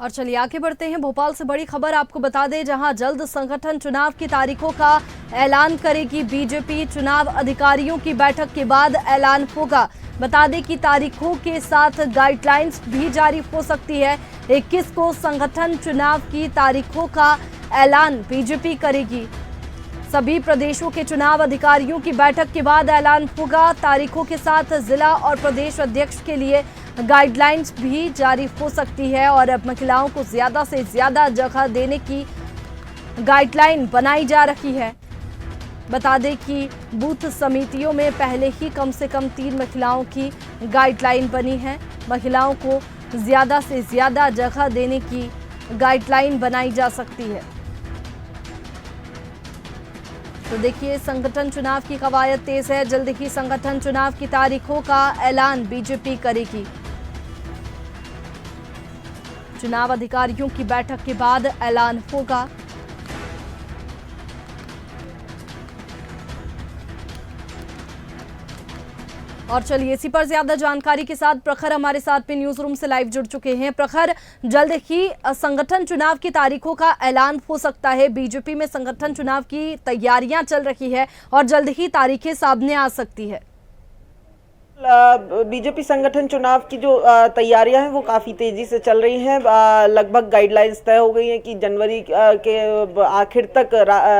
और चलिए आगे बढ़ते हैं। भोपाल से बड़ी खबर आपको बता दें, जहां जल्द संगठन चुनाव की तारीखों का ऐलान करेगी बीजेपी। चुनाव अधिकारियों की बैठक के बाद ऐलान होगा। बता दें कि तारीखों के साथ गाइडलाइंस भी जारी हो सकती है। 21 को संगठन चुनाव की तारीखों का ऐलान बीजेपी करेगी। सभी प्रदेशों के चुनाव अधिकारियों की बैठक के बाद ऐलान होगा। तारीखों के साथ जिला और प्रदेश अध्यक्ष के लिए गाइडलाइंस भी जारी हो सकती है और अब महिलाओं को ज्यादा से ज्यादा जगह देने की गाइडलाइन बनाई जा रही है। बता दें कि बूथ समितियों में पहले ही कम से कम 3 महिलाओं की गाइडलाइन बनी है। महिलाओं को ज्यादा से ज्यादा जगह देने की गाइडलाइन बनाई जा सकती है। तो देखिए, संगठन चुनाव की कवायद तेज है। जल्द ही संगठन चुनाव की तारीखों का ऐलान बीजेपी करेगी। चुनाव अधिकारियों की बैठक के बाद ऐलान होगा। और चलिए, इसी पर ज्यादा जानकारी के साथ प्रखर हमारे साथ में न्यूज रूम से लाइव जुड़ चुके हैं। प्रखर, जल्द ही संगठन चुनाव की तारीखों का ऐलान हो सकता है। बीजेपी में संगठन चुनाव की तैयारियां चल रही है और जल्द ही तारीखें सामने आ सकती है। बीजेपी संगठन चुनाव की जो तैयारियां हैं वो काफ़ी तेजी से चल रही हैं। लगभग गाइडलाइंस तय हो गई हैं कि जनवरी के आखिर तक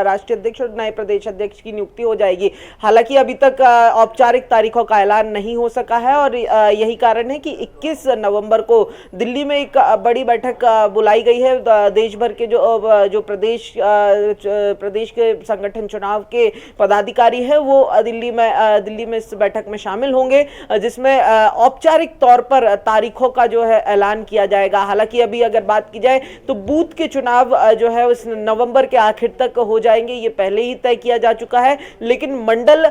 राष्ट्रीय अध्यक्ष और नए प्रदेश अध्यक्ष की नियुक्ति हो जाएगी। हालांकि अभी तक औपचारिक तारीखों का ऐलान नहीं हो सका है और यही कारण है कि 21 नवंबर को दिल्ली में एक बड़ी बैठक बुलाई गई है। देश भर के जो प्रदेश के संगठन चुनाव के पदाधिकारी हैं वो दिल्ली में इस बैठक में शामिल होंगे, जिसमें औपचारिक तौर पर तारीखों का जो है ऐलान किया जाएगा। हालांकि अभी अगर बात की जाए तो बूथ के चुनाव जो है उस नवंबर के आखिर तक हो जाएंगे, ये पहले ही तय किया जा चुका है। लेकिन मंडल,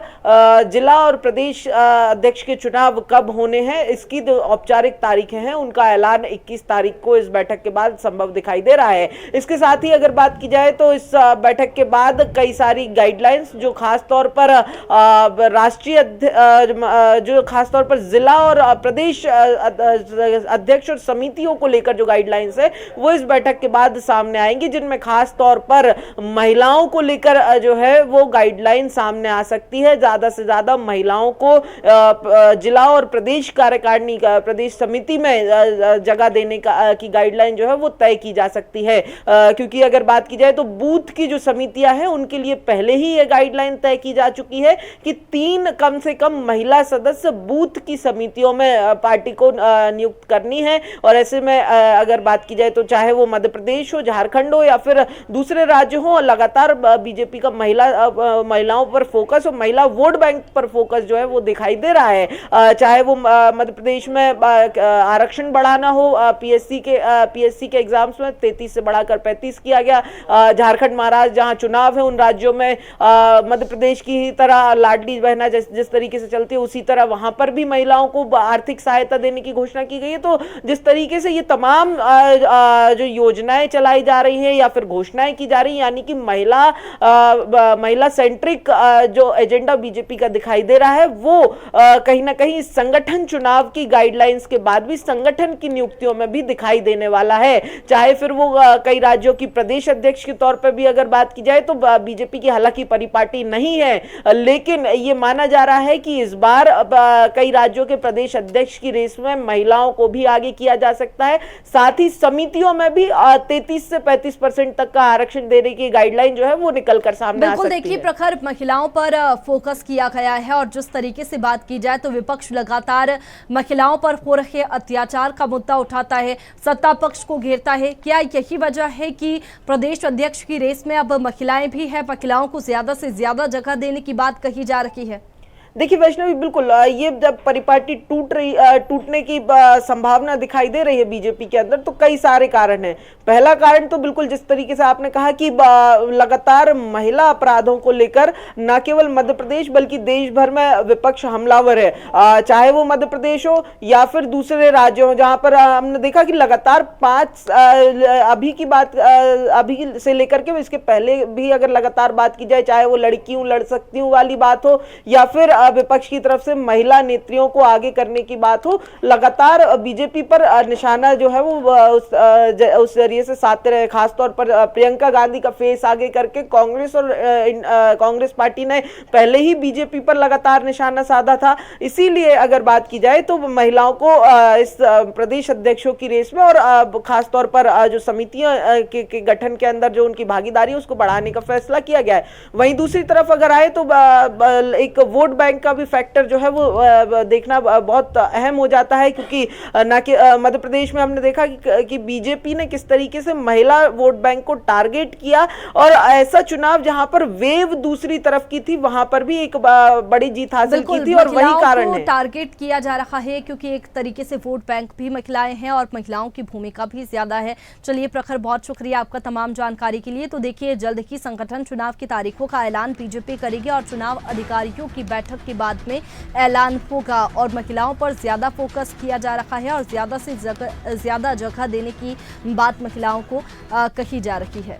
जिला और प्रदेश अध्यक्ष के चुनाव कब होने हैं, इसकी जो औपचारिक तारीखें हैं उनका ऐलान 21 तारीख को इस बैठक के बाद संभव दिखाई दे रहा है। इसके साथ ही अगर बात की जाए तो इस बैठक के बाद कई सारी गाइडलाइंस जो खासतौर पर राष्ट्रीय जो खासतौर पर जिला और प्रदेश अध्यक्ष और समितियों को लेकर जो गाइडलाइंस है वो इस बैठक के बाद सामने आएंगी, जिनमें खास तौर पर महिलाओं को लेकर जो है वो गाइडलाइन सामने आ सकती है। ज्यादा से ज्यादा महिलाओं को जिला और प्रदेश कार्यकारिणी का प्रदेश समिति में जगह देने की गाइडलाइन जो है वो तय की जा सकती है, क्योंकि अगर बात की जाए तो बूथ की जो समितियां हैं उनके लिए पहले ही ये गाइडलाइन तय की जा चुकी है कि 3 कम से कम महिला सदस्य बूथ की समितियों में पार्टी को नियुक्त करनी है। और ऐसे में अगर बात की जाए तो चाहे वो मध्य प्रदेश हो, झारखंड हो या फिर दूसरे राज्य हो, लगातार बीजेपी का महिलाओं पर फोकस और महिला वोट बैंक पर फोकस जो है वो दिखाई दे रहा है। चाहे वो मध्य प्रदेश में आरक्षण बढ़ाना हो, पीएससी के एग्जाम्स में 33 से बढ़ाकर 35 किया गया। झारखंड, महाराष्ट्र जहां चुनाव है उन राज्यों में मध्य प्रदेश की ही तरह लाडली बहना जिस तरीके से चलती है उसी तरह वहां पर भी महिलाओं को आर्थिक सहायता देने की घोषणा की गई है। तो जिस तरीके से ये तमाम जो योजनाएं चलाई जा रही हैं या फिर घोषणाएं की जा रही हैं, यानी कि महिला सेंट्रिक जो एजेंडा बीजेपी का दिखाई दे रहा है वो कहीं ना कहीं संगठन चुनाव की गाइडलाइंस के बाद भी संगठन की नियुक्तियों में भी दिखाई देने वाला है। चाहे फिर वो कई राज्यों की प्रदेश अध्यक्ष के तौर पर भी अगर बात की जाए तो बीजेपी की हालांकि परिपाटी नहीं है, लेकिन ये माना जा रहा है कि इस बार कई राज्यों के प्रदेश अध्यक्ष की रेस में महिलाओं को भी आगे किया जा सकता है। साथ ही समितियों में भी 33 से 35% तक का आरक्षण देने की गाइडलाइन जो है वो निकलकर सामने आ सकती है। बिल्कुल, देखिए प्रखर, महिलाओं पर फोकस किया गया है और जिस तरीके से बात की जाए तो विपक्ष लगातार महिलाओं पर हो रहे अत्याचार का मुद्दा उठाता है, सत्ता पक्ष को घेरता है। क्या यही वजह है कि प्रदेश अध्यक्ष की रेस में अब महिलाएं भी है, महिलाओं को ज्यादा से ज्यादा जगह देने की बात कही जा रही है? देखिए वैष्णवी, बिल्कुल ये जब परिपाटी टूटने की संभावना दिखाई दे रही है बीजेपी के अंदर तो कई सारे कारण हैं। पहला कारण तो बिल्कुल जिस तरीके से आपने कहा कि लगातार महिला अपराधों को लेकर न केवल मध्य प्रदेश बल्कि देश भर में विपक्ष हमलावर है। चाहे वो मध्य प्रदेश हो या फिर दूसरे राज्य हो, जहां पर हमने देखा कि लगातार 5 अभी की बात अभी से लेकर के इसके पहले भी अगर लगातार बात की जाए, चाहे वो लड़की हूं लड़ सकती हूं वाली बात हो या फिर विपक्ष की तरफ से महिला नेत्रियों को आगे करने की बात हो, लगातार बीजेपी पर निशाना जो है वो उस जरिए से साधते रहे। खासतौर पर प्रियंका गांधी का फेस आगे करके कांग्रेस और कांग्रेस पार्टी ने पहले ही बीजेपी पर लगातार निशाना साधा था। इसीलिए अगर बात की जाए तो महिलाओं को इस प्रदेश अध्यक्षों की रेस में और खासतौर पर जो समितियां के गठन के अंदर जो उनकी भागीदारी है उसको बढ़ाने का फैसला किया गया है। वहीं दूसरी तरफ अगर आए तो एक वोट बैंक का भी फैक्टर जो है वो देखना बहुत अहम हो जाता है, क्योंकि ना कि मध्य प्रदेश में हमने देखा कि बीजेपी ने किस तरीके से महिला वोट बैंक को टारगेट किया और ऐसा चुनाव जहां पर वेव दूसरी तरफ की थी वहां पर भी एक बड़ी जीत हासिल की थी। और वही कारण है टारगेट किया जा रहा है, क्योंकि एक तरीके से वोट बैंक भी महिलाएं हैं और महिलाओं की भूमिका भी ज्यादा है। चलिए प्रखर, बहुत शुक्रिया आपका तमाम जानकारी के लिए। तो देखिए, जल्द ही संगठन चुनाव की तारीखों का ऐलान बीजेपी करेगी और चुनाव अधिकारियों की बैठक के बाद में ऐलान होगा और महिलाओं पर ज्यादा फोकस किया जा रहा है और ज्यादा से ज्यादा जगह देने की बात महिलाओं को कही जा रही है।